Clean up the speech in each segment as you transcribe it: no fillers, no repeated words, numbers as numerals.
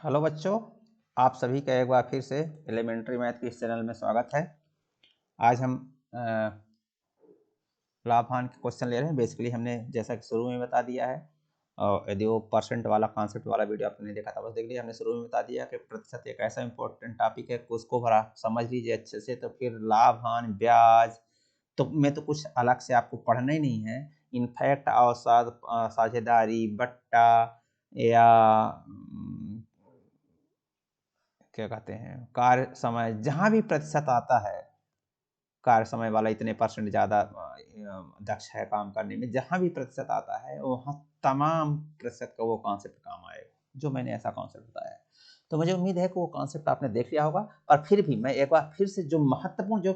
Hello बच्चों, आप सभी का एक बार फिर से एलिमेंट्री मैथ के इस चैनल में स्वागत है। आज हम लाभ हानि के क्वेश्चन ले रहे हैं। बेसिकली हमने जैसा कि शुरू में बता दिया है, और यदि वो परसेंट वाला कॉन्सेप्ट वाला वीडियो आपने देखा था बस देख लीजिए। हमने शुरू में बता दिया कि प्रतिशत एक ऐसा इंपॉर्टेंट टॉपिक है कि उसको भरा समझ लीजिए अच्छे से, तो फिर लाभ हानि ब्याज तो कुछ अलग से आपको पढ़ना ही नहीं है। इनफैक्ट औसत, साझेदारी, बट्टा या क्या कहते हैं कार्य समय, जहाँ भी प्रतिशत आता है, कार्य समय वाला इतने परसेंट ज़्यादा दक्ष है काम करने में, जहाँ भी प्रतिशत आता है वहाँ तमाम प्रतिशत का वो कॉन्सेप्ट काम आएगा जो मैंने ऐसा कॉन्सेप्ट बताया है। तो मुझे उम्मीद है कि वो कॉन्सेप्ट आपने देख लिया होगा। और फिर भी मैं एक बार फिर से जो महत्वपूर्ण जो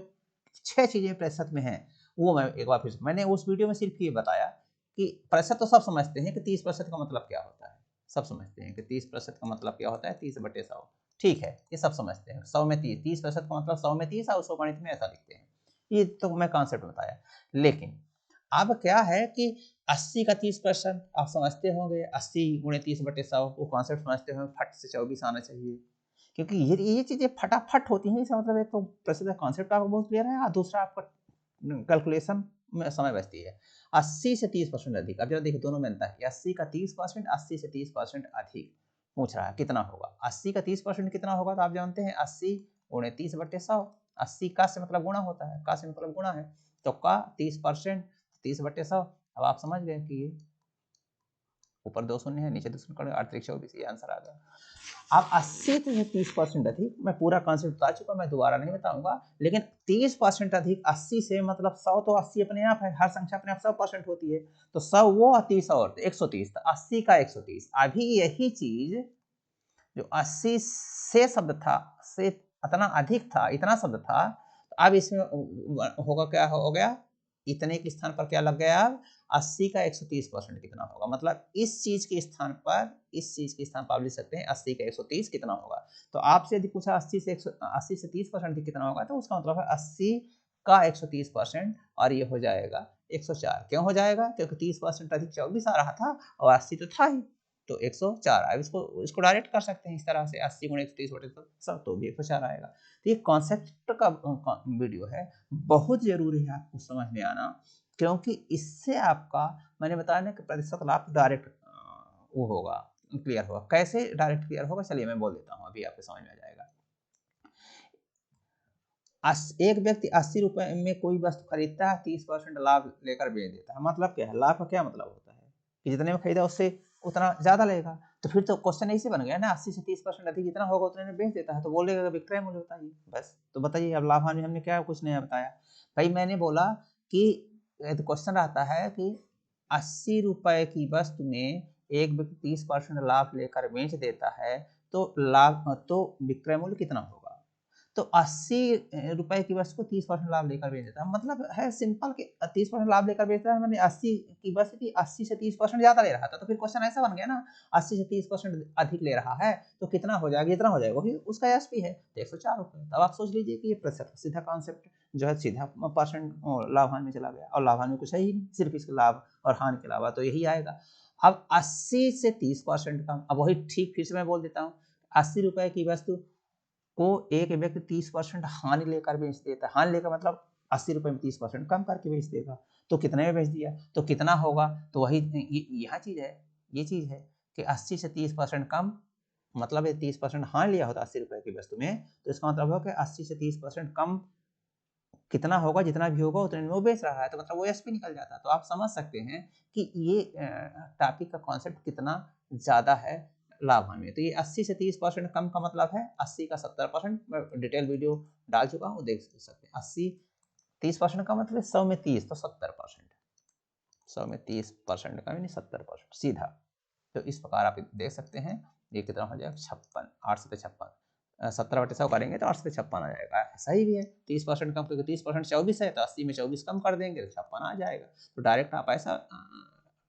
6 चीज़ें प्रतिशत में हैं वो मैं एक बार फिर से, मैंने उस वीडियो में सिर्फ ये बताया कि प्रतिशत तो सब समझते हैं कि 30% का मतलब क्या होता है। सब समझते हैं कि 30% का मतलब क्या होता है, 30/100। ठीक है, ये सब समझते हैं। 100 में 30% का मतलब 100 में 30, और उसको गणित में ऐसा लिखते हैं। ये तो मैं कॉन्सेप्ट बताया। लेकिन अब क्या है कि 80 का 30% आप समझते होंगे, 80 गुणे 30/100 वो कॉन्सेप्ट समझते होंगे, फट से 24 आना चाहिए, क्योंकि ये चीजें फटाफट होती हैं। इसका मतलब एक तो प्रसिद्ध कॉन्सेप्ट आपको बहुत क्लियर है, और दूसरा आपका कैलकुलेशन में समय बचती है। 80 से 30% अधिक, अब जरा देखिए दोनों में अंतर है। 80 का 30%, 80 से 30% अधिक पूछ रहा है कितना होगा। 80 का 30% कितना होगा, तो आप जानते हैं 80 गुणे 30/100। 80 का से मतलब गुणा होता है, का से मतलब गुणा है, तो का 30%, 30/100। अब आप समझ गए कि ये ऊपर 2 शून्य है, नीचे 2 शून्य करेंगे, 8×24, ये आंसर आ गया। अब 80 से 30% अधिक, मैं पूरा कॉन्सेप्ट बता चुका, मैं दोबारा नहीं बताऊंगा। लेकिन 30% अधिक 80 से मतलब 100, तो 80 अपने आप है, हर संख्या अपने आप 100% होती है, तो 100 वो और 30 और 130, तो 80 का 130। अभी यही चीज जो 80 से शब्द था, से इतना अधिक था, इतना शब्द था, तो अब इसमें होगा, क्या हो गया, इतने के स्थान पर क्या लग गया, अब 80 का 130% कितना होगा। मतलब इस चीज के स्थान पर, इस चीज के स्थान पर आप लिख सकते हैं 80 का 130 कितना होगा। तो आपसे यदि पूछा 80 से 30% कितना होगा, तो उसका मतलब है 80 का 130%, और ये हो जाएगा 104। क्यों हो जाएगा, क्योंकि 30% अधिक 24 आ रहा था और 80 तो था ही, तो 104। अब इसको डायरेक्ट कर सकते हैं इस तरह से, 80 गुणे 130/100, तो भी 104 आएगा। तो ये कॉन्सेप्ट का वीडियो है, बहुत जरूरी है आपको समझ में आना, क्योंकि इससे आपका, मैंने बताया ना कि प्रतिशत लाभ डायरेक्ट वो होगा, क्लियर होगा। कैसे डायरेक्ट क्लियर होगा, चलिए मैं बोल देता हूँ, अभी आपको समझ में आ जाएगा। एक व्यक्ति 80 रुपए में कोई वस्तु खरीदता है, 30% लाभ लेकर बेच देता है। मतलब क्या है, लाभ का क्या मतलब होता है कि जितने में खरीदा उससे उतना ज्यादा लेगा। तो फिर तो क्वेश्चन ऐसे बन गया ना, 80 से 30% अधिक जितना होगा उतने में बेच देता है, तो बोलेगा विक्रय मूल्य होता है बस। तो बताइए अब लाभ हानि हमने क्या कुछ नया बताया। भाई मैंने बोला कि क्वेश्चन आता है कि 80 रुपए की वस्तु में एक व्यक्ति 30% लाभ लेकर बेच देता है, तो लाभ, तो विक्रय मूल्य कितना होगा। तो 80 रुपए की वस्तु को 30% लाभ लेकर बेच देता है, मतलब है सिंपल कि 30% लाभ लेकर बेचता है, मैंने 80 की वस्तु थी, 80 से 30% ज्यादा ले रहा था, तो फिर क्वेश्चन ऐसा बन गया ना, 80 से 30% अधिक ले रहा है तो कितना हो जाएगा, इतना हो जाएगा, वही उसका एसपी है, तो 104 रुपए। अब आप सोच लीजिए कि ये प्रतिशत सीधा कॉन्सेप्ट जो है सीधा परसेंट लाभ हानि में चला गया, और लाभ हानि में कुछ है ही नहीं, सिर्फ इसके लाभ और हानि के अलावा, तो यही आएगा। अब 80 से 30% कम, अब वही ठीक फिर से मैं बोल देता हूँ, 80 रुपए की वस्तु को एक व्यक्ति 30% हानि लेकर बेच देता है। हानि लेकर मतलब 80 रुपए में 30% कम करके बेच देगा, तो कितने में बेच दिया, तो कितना होगा, तो वही यह चीज है, ये चीज है कि 80 से 30% कम, मतलब 30% हानि लिया होता 80 रुपए की वस्तु में, तो इसका मतलब होगा कि 80 से 30% कम कितना होगा, जितना भी होगा उतने में वो बेच रहा है, तो मतलब वो एसपी निकल जाता है। तो आप समझ सकते हैं कि ये टॉपिक का कॉन्सेप्ट कितना ज्यादा है लाभ हानि में। तो ये 80 से 30% कम का मतलब है 80 का 70%, मैं डिटेल वीडियो डाल चुका हूँ, देख सकते हैं। 80 30% का मतलब 100 में 30 तो 70%, 100 में 30% का यानी 70% सीधा। तो इस प्रकार आप देख सकते हैं, ये कितना हो जाएगा 56, 8 से 56, 70/100 करेंगे तो 8 से 56 आ जाएगा। सही भी है, 30% कम, क्योंकि 30% 24 है, तो 80 में 24 कम कर देंगे तो 56 आ जाएगा। तो डायरेक्ट आप ऐसा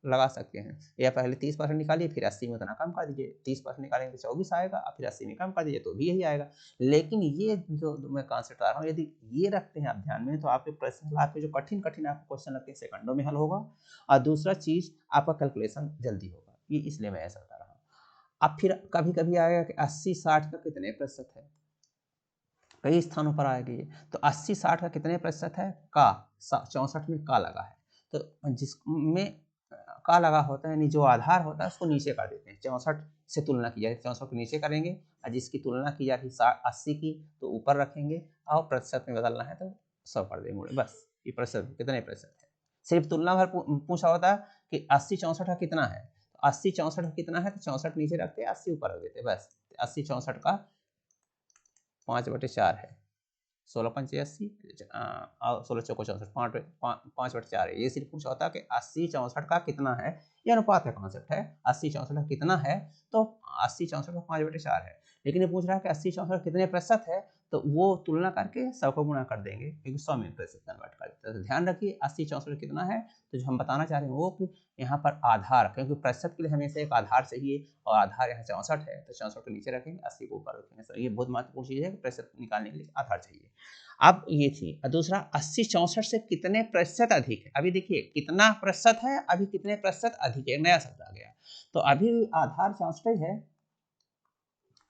लगा सकते हैं, या पहले 30% निकालिए, फिर 80 में उतना कम कर दीजिए, 30% निकालेंगे तो 24 आएगा, और फिर 80 में कम कर दीजिए तो भी यही आएगा। लेकिन ये जो मैं कॉन्सेप्ट बता रहा हूँ, यदि ये रखते हैं आप ध्यान में, तो आपके प्रश्न, आपके जो कठिन कठिन आपको क्वेश्चन लगते हैं सेकंडों में हल होगा, और दूसरा चीज आपका कैलकुलेशन जल्दी होगा, ये इसलिए मैं ऐसा बता रहा हूँ। अब फिर कभी कभी आएगा कि 80-60 का कितने प्रतिशत है, कई स्थानों पर आएगी ये। तो 80-60 का कितने प्रतिशत है, का 64 में का लगा है, तो जिसमें का लगा होता है यानी जो आधार होता है उसको नीचे कर देते हैं, 64 से तुलना की जाए 64 को नीचे करेंगे और जिसकी तुलना की जा रही 80 की तो ऊपर रखेंगे और प्रतिशत में बदलना है तो 100 कर देंगे, बस ये प्रतिशत कितने प्रतिशत है। सिर्फ तुलना भर पूछा होता है कि 80-64 का कितना है, तो 80-64 का कितना है तो 64 नीचे रखते 80 ऊपर रख देते, बस 80-64 का 5/4 है, 16×5 = 80, 16×4 = 64, 5/4 है। ये सिर्फ पूछा होता है कि 80-64 का कितना है, ये अनुपात का कॉन्सेप्ट है, 80-64 का कितना है तो 80-64 का 5/4 है। लेकिन ये पूछ रहा है कि 80-64 कितने प्रतिशत है, तो वो तुलना करके 100 को गुणा कर देंगे क्योंकि 100 में प्रतिशत कन्वर्ट कर देते हैं। तो ध्यान रखिए 80-64 कितना है, तो जो हम बताना चाह रहे हैं वो कि यहाँ पर आधार, क्योंकि प्रतिशत के लिए हमेशा एक आधार चाहिए और आधार यहाँ 64 है तो 64 को नीचे रखेंगे, 80 को ऊपर रखेंगे। तो ये बहुत महत्वपूर्ण चीज़ है कि प्रतिशत निकालने के लिए आधार चाहिए। अब ये थी दूसरा 80-64 से कितने प्रतिशत अधिक है। अभी देखिए कितना प्रतिशत है, अभी कितने प्रतिशत अधिक है, नया शब्द आ गया। तो अभी आधार 64 है,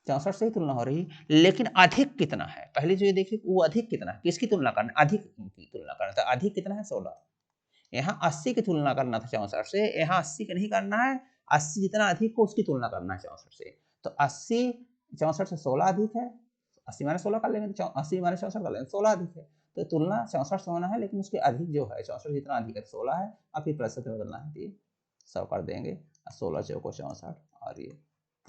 64 से ही तुलना हो रही, लेकिन अधिक कितना है, पहले जो ये देखिए वो अधिक कितना है, किसकी तुलना करना, अधिक की तुलना करना था। अधिक कितना है 16, यहाँ 80 की तुलना करना था 64 से, यहाँ 80 का नहीं करना है, 80 जितना अधिक हो उसकी तुलना करना है 64 से। तो 80 64 से 16 अधिक है, 80 - 16 कर लेंगे तो 80 - 64 कर लेंगे, 16 अधिक है। तो तुलना 64 से होना है लेकिन उसके अधिक जो है 64 जितना अधिक है 16 है। अब फिर प्रतिशत में बदलना है तो ये 100 कर देंगे, 16 चौको 64 और ये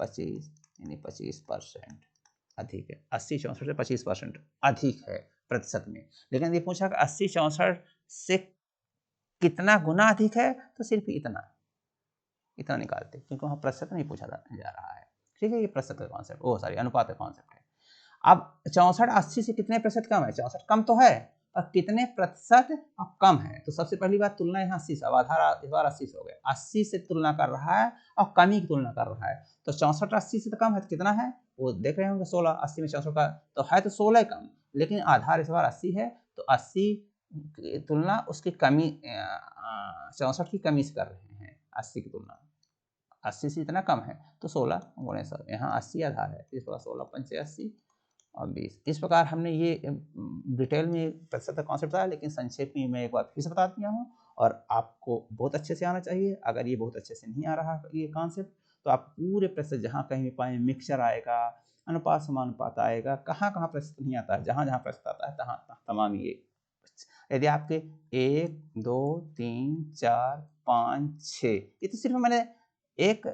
25 यानी 25% अधिक है। 80-64 से 25% अधिक है प्रतिशत में। लेकिन ये पूछा कि 80-64 से कितना गुना अधिक है, तो सिर्फ इतना निकालते क्योंकि वहाँ प्रतिशत नहीं पूछा जा रहा है। ठीक है, ये प्रतिशत का कॉन्सेप्ट, सॉरी अनुपात का कॉन्सेप्ट है। अब 64 80 से कितने प्रतिशत कम है, 64 कम तो है और कितने प्रतिशत अब कम है। तो सबसे पहली बात तुलना यहाँ 80 से, अब आधार इस बार 80 से हो गया, 80 से तुलना कर रहा है और कमी की तुलना कर रहा है। तो 64 80 से तो कम है तो कितना है, वो देख रहे होंगे 16, 80 में 64 का तो है तो 16 कम, लेकिन आधार इस बार 80 है तो 80 की तुलना उसकी कमी 64 की कमी से कर रहे हैं, 80 की तुलना 80 से इतना कम है तो 16 × 100, यहाँ 80 आधार है, इस बार 16 × 5 = 80 और 20। इस प्रकार हमने ये डिटेल में प्रतिशत का कॉन्सेप्ट था, लेकिन संक्षेप में मैं एक बार फिर से बता दिया हूँ और आपको बहुत अच्छे से आना चाहिए। अगर ये बहुत अच्छे से नहीं आ रहा ये कॉन्सेप्ट तो आप पूरे प्रतिशत जहाँ कहीं भी पाएँ, मिक्सचर आएगा, अनुपात समानुपात आएगा, कहाँ कहाँ प्रतिशत नहीं आता है, जहाँ जहाँ प्रतिशत आता है तहाँ तमाम ये। यदि आपके 1 2 3 4 5 6 ये तो सिर्फ मैंने एक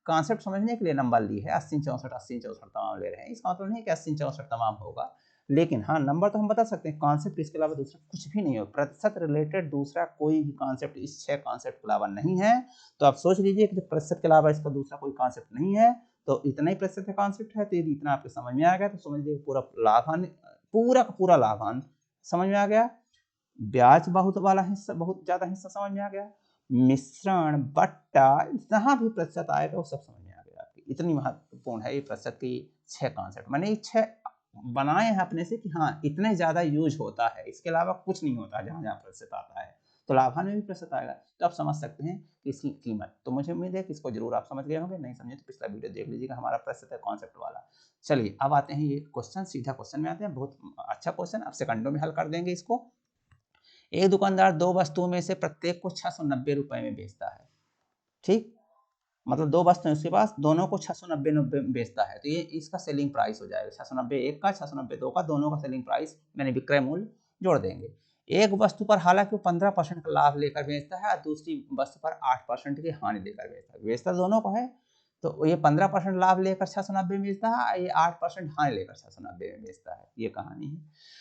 कॉन्सेप्ट समझने के लिए नंबर ली है, 80-64 80-64 तमाम ले रहे हैं, इसका मतलब नहीं है कि 80-64 तमाम होगा, लेकिन हाँ नंबर तो हम बता सकते हैं। कॉन्सेप्ट इसके अलावा दूसरा कुछ भी नहीं हो, प्रतिशत रिलेटेड दूसरा कोई भी कॉन्सेप्ट इस 6 कॉन्सेप्ट के अलावा नहीं है। तो आप सोच लीजिए कि प्रतिशत के अलावा इसका दूसरा कोई कॉन्सेप्ट नहीं है, तो इतना ही प्रतिशत का कॉन्सेप्ट है। तो यदि इतना आपको समझ में आ गया तो समझ लीजिए पूरा लाभान, पूरा का पूरा लाभान समझ में आ गया। ब्याज बहुत वाला हिस्सा, बहुत ज्यादा हिस्सा समझ में आ गया। मिश्रण, बट्टा, जहां भी प्रतिशत आएगा वो सब समझ में आ गया आपकी। इतनी महत्वपूर्ण है ये प्रतिशत की 6 कॉन्सेप्ट। मैंने ये 6 बनाए हैं अपने से कि हाँ इतने ज्यादा यूज होता है, इसके अलावा कुछ नहीं होता जहां जहां प्रतिशत आता है। तो लाभान में भी प्रतिशत आएगा तो आप समझ सकते हैं कि इसकी कीमत। तो मुझे उम्मीद है कि इसको जरूर आप समझ गए होंगे, नहीं समझे तो पिछला वीडियो देख लीजिएगा हमारा प्रतिशत कॉन्सेप्ट वाला। चलिए अब आते हैं ये क्वेश्चन, सीधा क्वेश्चन में आते हैं। बहुत अच्छा क्वेश्चन, अब सेकंडों में हल कर देंगे इसको। एक दुकानदार 2 वस्तुओं में से प्रत्येक को 690 रुपए में बेचता है। ठीक, मतलब 2 वस्तुएं उसके पास, दोनों को 690 में बेचता है, तो ये इसका सेलिंग प्राइस हो जाएगा। 690 एक का, 690 दो का, दोनों का सेलिंग प्राइस मैंने विक्रय मूल्य जोड़ देंगे। एक वस्तु पर हालांकि वो 15% का लाभ लेकर बेचता है और दूसरी वस्तु पर 8% की हानि लेकर बेचता है। बेचता दोनों को है, तो ये 15% लाभ लेकर 690 में बेचता है, ये 8% हानि लेकर 690 में बेचता है। ये कहानी है।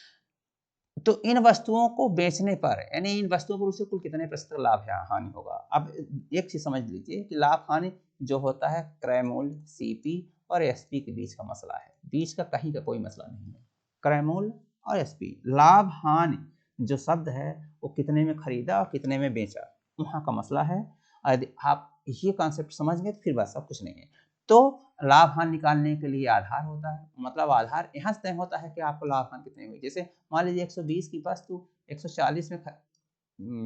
तो इन वस्तुओं को बेचने पर, यानी इन वस्तुओं पर उसे कुल कितने प्रतिशत लाभ या हानि होगा। अब एक चीज समझ लीजिए कि लाभ हानि जो होता है क्रय मूल्य सीपी और एसपी के बीच का मसला है, बीच का कहीं का कोई मसला नहीं है। क्रय मूल्य और एसपी, लाभ हानि जो शब्द है वो कितने में खरीदा और कितने में बेचा, वहां का मसला है। यदि आप ये कॉन्सेप्ट समझ गए तो फिर बस सब कुछ नहीं है। तो लाभ हानि निकालने के लिए आधार होता है, मतलब आधार यहाँ से तय होता है कि आपको लाभ हानि कितनी हुई। जैसे मान लीजिए 120 की वस्तु 140 में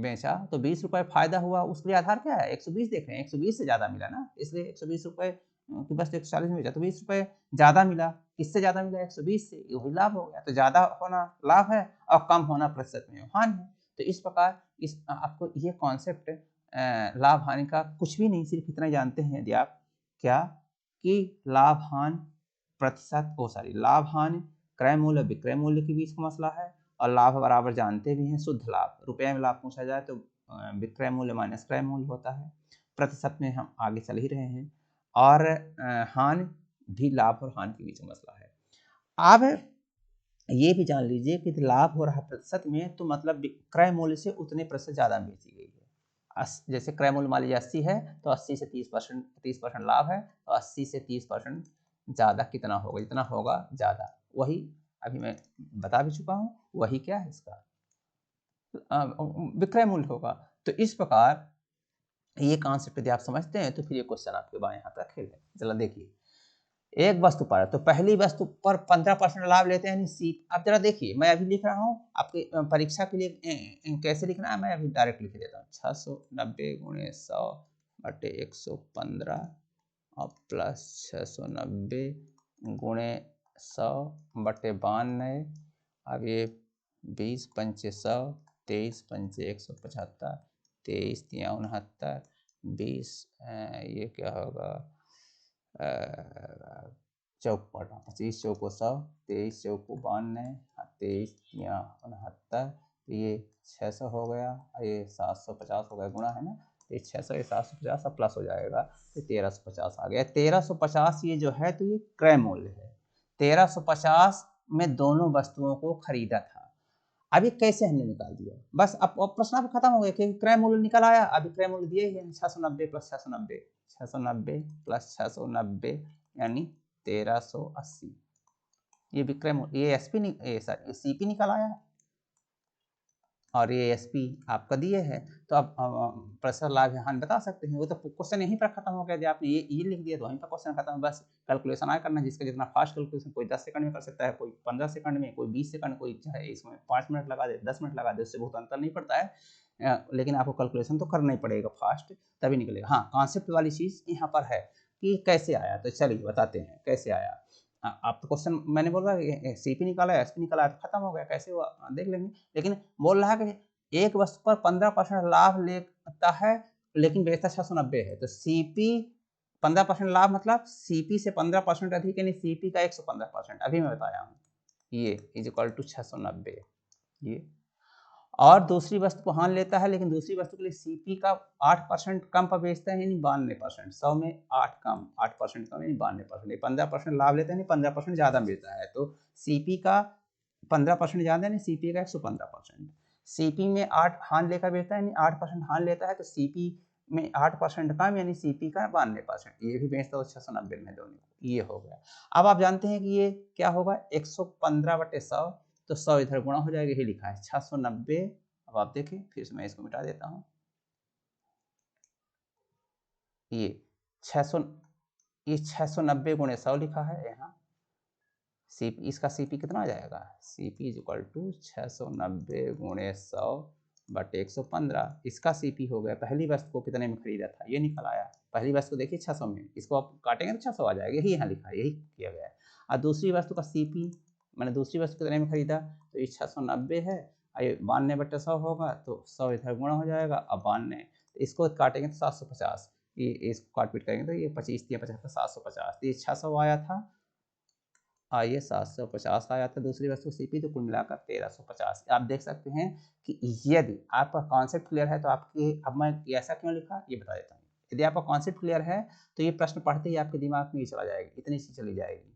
बेचा तो 20 रुपए फायदा हुआ, उसके लिए आधार क्या है 120 देख रहे हैं, 120 से ज्यादा मिला ना, इसलिए 120 रुपए कि बस 140 में बेचा तो 20 रुपये ज़्यादा मिला। किससे ज़्यादा मिला? 120 से, वही लाभ हो गया। तो ज़्यादा होना लाभ है और कम होना प्रतिशत में हानि है। तो इस प्रकार आपको ये कॉन्सेप्ट लाभ हानि का कुछ भी नहीं, सिर्फ इतना जानते हैं यदि आप क्या कि लाभ हानि प्रतिशत लाभ हानि क्रय मूल्य विक्रय मूल्य के बीच का मसला है। और लाभ बराबर जानते भी हैं शुद्ध लाभ, रुपये में लाभ पूछा जाए तो विक्रय मूल्य माइनस क्रय मूल्य होता है। प्रतिशत में हम आगे चल ही रहे हैं। और हानि भी लाभ और हानि के बीच में मसला है। अब ये भी जान लीजिए कि लाभ हो रहा प्रतिशत में तो मतलब क्रय मूल्य से उतने प्रतिशत ज़्यादा बेची गई है। जैसे क्रय मूल्य मान लीजिए 80 है तो 80 से 30% लाभ है, तो 80 से 30% ज़्यादा कितना होगा? जितना होगा ज़्यादा, वही अभी मैं बता भी चुका हूँ, वही क्या है इसका विक्रय मूल्य होगा। तो इस प्रकार ये कॉन्सेप्ट यदि आप समझते हैं तो फिर ये क्वेश्चन आपके बाएं हाथ का खेल है। चलो देखिए, एक वस्तु पर तो पहली वस्तु पर 15% लाभ लेते हैं सी। अब जरा देखिए, मैं अभी लिख रहा हूँ आपके परीक्षा के लिए कैसे लिखना है, मैं अभी डायरेक्ट लिख देता हूँ। 690 गुणे 100 बटे 115 और प्लस 690 गुणे 100 बटे 92। अब ये 20 पंचे 100, 23 पंचे 175, 23 तिया 69, 20 ये क्या होगा चौक पटा 25 चौको 100, 23 चौको 92, 23 तिया 69, तो ये 600 हो गया, ये 750 हो गया, गुणा है ना, तो ये 600 ये 750 अब प्लस हो जाएगा, तो 1350 आ गया। 1350 ये जो है तो ये क्रय मूल्य है। 1350 में दोनों वस्तुओं को खरीदा था। अभी कैसे हमने निकाल दिया, बस अब प्रश्न आप खत्म हो गया कि क्रय मूल्य निकल आया। अभी क्रय मूल्य दिए ही 690 प्लस 690, 690 प्लस 690 यानी 1380। ये विक्रय मूल्य, ये एसपी सीपी निकल आया और ये एसपी आपका दिए है। तो अब प्रतिशत लाभ हानि बता सकते हैं। वो तो क्वेश्चन यहीं पर खत्म हो गया। यदि आपने ये लिख दिया तो वहीं पर क्वेश्चन खत्म। बस कैलकुलेशन आया करना, जिसका जितना फास्ट कैलकुलेशन, कोई 10 सेकंड में कर सकता है, कोई 15 सेकंड में, कोई 20 सेकंड, कोई चाहे इसमें 5 मिनट लगा दे, 10 मिनट लगा दे, उससे बहुत अंतर नहीं पड़ता है। लेकिन आपको कैलकुलेशन तो करना ही पड़ेगा फास्ट, तभी निकलेगा। हाँ, कॉन्सेप्ट वाली चीज़ यहाँ पर है कि कैसे आया। तो चलिए बताते हैं कैसे आया। आप तो क्वेश्चन मैंने बोला सीपी निकाला, एसपी निकाला, तो खत्म हो गया। कैसे हुआ देख लेंगे। लेकिन बोल रहा है कि एक वस्तु पर 15% लाभ लेता है लेकिन बेचता 690 है। तो सीपी 15% लाभ मतलब सीपी से 15% अधिक, यानी सीपी का 115%। अभी मैं बताया हूँ, ये इज इक्वल टू 690 ये। और दूसरी वस्तु को हानि लेता है लेकिन दूसरी वस्तु के लिए सीपी का 8% कम पर बेचता है, यानी 92%। 100 में 8 कम, 8% कम यानी 92%। 15% लाभ लेता है यानी 15% ज़्यादा मिलता है। तो सीपी का 15% ज़्यादा यानी सीपी का 115%। सीपी में 8 हानि लेकर बेचता है यानी 8% हानि लेता है, तो सीपी में 8% कम यानी सीपी का 92%। ये भी बेचता है 690 में दोनों। ये हो गया। अब आप जानते हैं कि ये क्या होगा, 115/100, तो 100 इधर गुणा हो जाएगा, यही लिखा है 690। अब आप देखें, फिर से मैं इसको मिटा देता हूँ। ये 690 गुणे 100 लिखा है यहाँ। सीपी, इसका सीपी कितना आ जाएगा, सीपी इज इक्वल टू 690 गुणे 100 बटे 115। इसका सीपी हो गया, पहली वस्तु को कितने में खरीदा था ये निकल आया। पहली वस्तु देखिए 600 में, इसको आप काटेंगे तो 600 आ जाएगा, यही यहाँ लिखा है, यही किया गया है। और दूसरी वस्तु का सीपी मैंने दूसरी वस्तु कितने में खरीदा, तो ये 690 है, 92/100 होगा, तो 100 इधर गुणा हो जाएगा। अब 92, तो इसको काटेंगे तो 750, ये इसको काट पीट करेंगे तो ये 25 या 50 750, तो ये 600 आया था, ये 750 आया था दूसरी वस्तु सीपी, तो कुल मिलाकर 1350। आप देख सकते हैं कि यदि आपका कॉन्सेप्ट क्लियर है तो आपके, अब मैं ऐसा क्यों लिखा ये बता देता हूँ। यदि आपका कॉन्सेप्ट क्लियर है तो ये प्रश्न पढ़ते ही आपके दिमाग में ये चला जाएगा, इतनी सी चली जाएगी,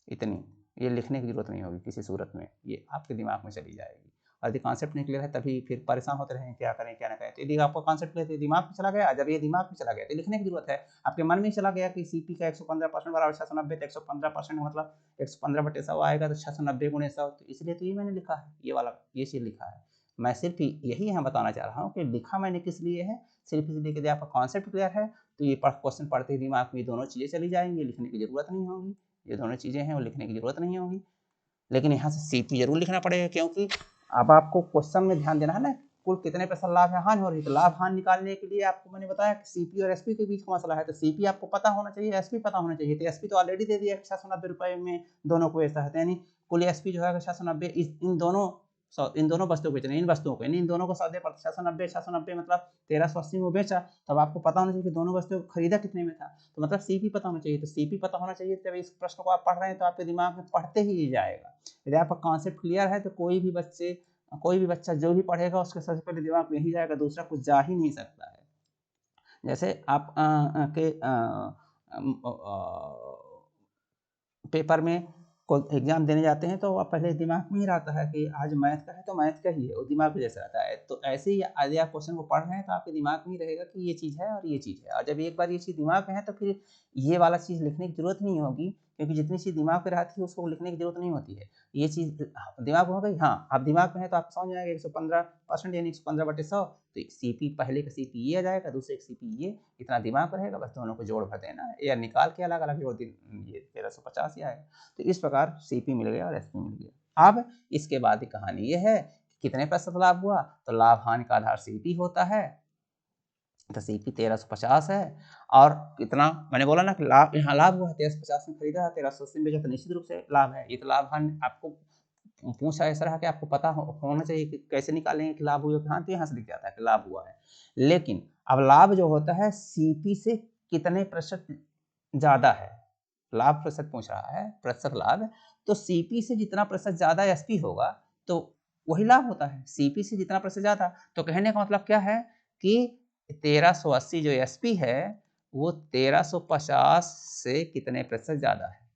इतनी, ये लिखने की जरूरत नहीं होगी किसी सूरत में, ये आपके दिमाग में चली जाएगी। और यदि कॉन्सेप्ट नहीं क्लियर है तभी फिर परेशान होते रहें क्या करें क्या ना करें। तो यदि आपका कॉन्सेप्ट क्लियर है तो दिमाग में चला गया, जब ये दिमाग में चला गया तो लिखने की जरूरत है। आपके मन में चला गया कि सीपी का 115% बराबर 690, तो 115% मतलब 115/100 आएगा, तो 690 गुणे 100, तो इसलिए तो ये मैंने लिखा है, ये वाला ये चीज़ लिखा है। मैं सिर्फ यही यहाँ बताना चाह रहा हूँ कि लिखा मैंने किस लिए है, सिर्फ इसलिए कि यदि आपका कॉन्सेप्ट क्लियर है तो ये क्वेश्चन पढ़ते ही दिमाग में दोनों चीज़ें चली जाएंगी, लिखने की जरूरत नहीं होगी। ये दोनों चीज़ें हैं वो लिखने की जरूरत नहीं होगी। लेकिन यहाँ से सीपी जरूर लिखना पड़ेगा, क्योंकि अब आपको क्वेश्चन में ध्यान देना है ना, कुल कितने पैसा लाभ है, हानि हो रही है। तो लाभ हानि निकालने के लिए आपको मैंने बताया कि सीपी और एसपी के बीच का मसला है, तो सीपी आपको पता होना चाहिए, एसपी पता होना चाहिए। तो एसपी तो ऑलरेडी दे दिया 690 रुपये में दोनों को ऐसा है, तो यानी कुल एसपी जो है 690 इन दोनों वस्तुओं को बेचना, इन वस्तुओं को, इन दोनों को सौदे पर 690 मतलब 1380 में बेचा। तब आपको पता होना चाहिए कि दोनों वस्तुओं को खरीदा कितने में था, तो मतलब सीपी पता होना चाहिए। तो सीपी पता होना चाहिए, जब इस प्रश्न को आप पढ़ रहे हैं तो आपके दिमाग में पढ़ते ही जाएगा। यदि आपका कॉन्सेप्ट क्लियर है तो कोई भी बच्चा जो भी पढ़ेगा उसके सबसे पहले दिमाग में यही जाएगा, दूसरा कुछ जा ही नहीं सकता है। जैसे आप पेपर में कोई एग्जाम देने जाते हैं तो आप पहले दिमाग में ही रहता है कि आज मैथ का है तो मैथ का ही है, वो दिमाग में जैसे रहता है। तो ऐसे ही यदि आप क्वेश्चन को पढ़ रहे हैं तो आपके दिमाग में ही रहेगा कि ये चीज़ है और ये चीज़ है, और जब एक बार ये चीज़ दिमाग में है तो फिर ये वाला चीज़ लिखने की जरूरत नहीं होगी, क्योंकि जितनी चीज़ दिमाग में रहती है उसको लिखने की जरूरत नहीं होती है। ये चीज़ दिमाग में हो गई, हाँ आप दिमाग में है तो आप समझ जाएंगे 115% यानी 115/100। तो सीपी पहले का सीपी ये आ जाएगा, दूसरे का सीपी ये, इतना दिमाग में रहेगा, बस दोनों को जोड़ भर देना है या निकाल के अलग अलग जोड़ देना, ये 1350 ही आएगा। तो इस प्रकार सीपी मिल गया और एसपी मिल गया। अब इसके बाद की कहानी ये है कि कितने प्रतिशत लाभ हुआ, तो लाभ हानि का आधार सीपी होता है, तो सीपी 1350 है। और कितना मैंने बोला ना कि लाभ, यहाँ लाभ हुआ 1350 में खरीदा है, 1380 में बेचा, तो निश्चित रूप से लाभ है। ये तो लाभ हानि आपको पूछा ऐसा रहा कि आपको पता होना चाहिए कि कैसे निकालेंगे कि लाभ हुआ, हाँ तो यहाँ से लिख जाता है कि लाभ हुआ है। लेकिन अब लाभ जो होता है सीपी से कितने प्रतिशत ज्यादा है, लाभ प्रतिशत पूछ रहा है, प्रतिशत लाभ, तो सीपी से जितना प्रतिशत ज्यादा एसपी होगा तो वही लाभ होता है। सीपी से जितना प्रतिशत ज्यादा, तो कहने का मतलब क्या है कि 1380 जो एसपी है वो 1350 से कितने प्रतिशत ज्यादा है।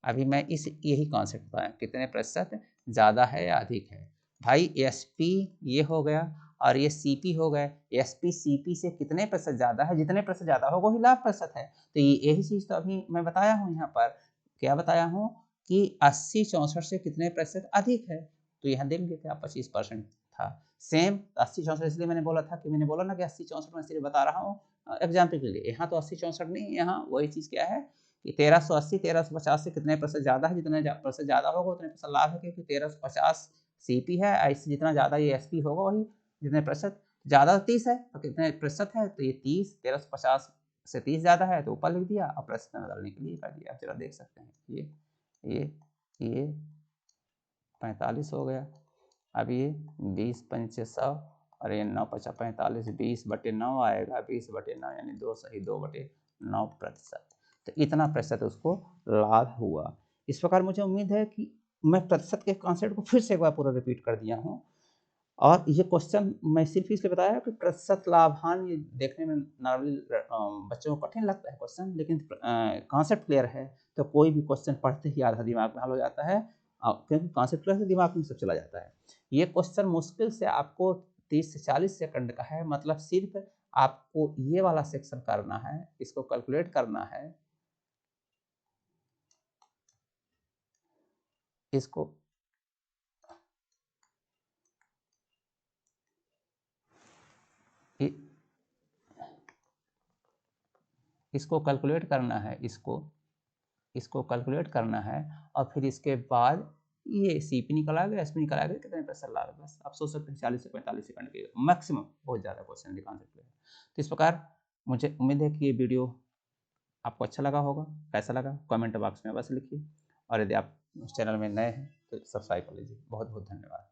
अभी मैं यही कॉन्सेप्ट बताया, कितने प्रतिशत ज्यादा है या अधिक है। भाई एसपी ये हो गया और ये सीपी हो गए, एसपी सीपी से कितने प्रतिशत ज्यादा है, जितने प्रतिशत ज्यादा हो वही लाभ प्रतिशत है। तो यही चीज तो अभी मैं बताया हूँ यहाँ पर, क्या बताया हूँ कि 80-64 से कितने प्रतिशत अधिक है, तो यहाँ देखेंगे क्या 25% था। सेम 80-64 इसलिए मैंने बोला था कि मैंने बोला ना कि 80-64 में सिर्फ बता रहा हूँ एग्जाम्पल के लिए। यहाँ तो 80-64 नहीं, यहाँ वही चीज क्या है कि 1380 1350 से कितने प्रतिशत ज्यादा है, जितने प्रतिशत ज्यादा होगा उतने प्रतिशत लाभ है, क्योंकि 1350 सीपी है, ऐसे जितना ज्यादा ये एसपी होगा वही जितने प्रतिशत ज्यादा 30 है तो कितने प्रतिशत है, तो ये 30 1350 से 30 ज्यादा है तो ऊपर लिख दिया और प्रतिशत में बदलने के लिए कर दिया। आप जरा देख सकते हैं ये 45 हो गया, अब ये 20-5-100 और ये 9-5-45 20/9 आएगा, 20/9 यानी 2/2/9%। तो इतना प्रतिशत उसको लाभ हुआ। इस प्रकार मुझे उम्मीद है कि मैं प्रतिशत के कॉन्सेप्ट को फिर से एक बार पूरा रिपीट कर दिया हूँ, और ये क्वेश्चन मैं सिर्फ इसलिए बताया कि प्रतिशत लाभ हानि ये देखने में नॉर्मली बच्चों को कठिन लगता है क्वेश्चन, लेकिन कॉन्सेप्ट क्लियर है तो कोई भी क्वेश्चन पढ़ते ही आधा दिमाग में हल हो जाता है, क्योंकि कॉन्सेप्ट क्लियर से दिमाग में सब चला जाता है। ये क्वेश्चन मुश्किल से आपको 30 से 40 सेकंड का है, मतलब सिर्फ आपको ये वाला सेक्शन करना है, इसको कैलकुलेट करना है, इसको इसको कैलकुलेट करना है, इसको कैलकुलेट करना है, और फिर इसके बाद ये सीपी निकल आ गया, एसपी निकल आ गया, कितने पैसा ला रहा, बस आप सोच सकते हैं 40 से 45 सेकंड के मैक्सिमम, बहुत ज़्यादा क्वेश्चन दिखा सकते हैं। तो इस प्रकार मुझे उम्मीद है कि ये वीडियो आपको अच्छा लगा होगा। कैसा लगा कमेंट बॉक्स में बस लिखिए, और यदि आप उस चैनल में नए हैं तो सब्सक्राइब कर लीजिए। बहुत बहुत धन्यवाद।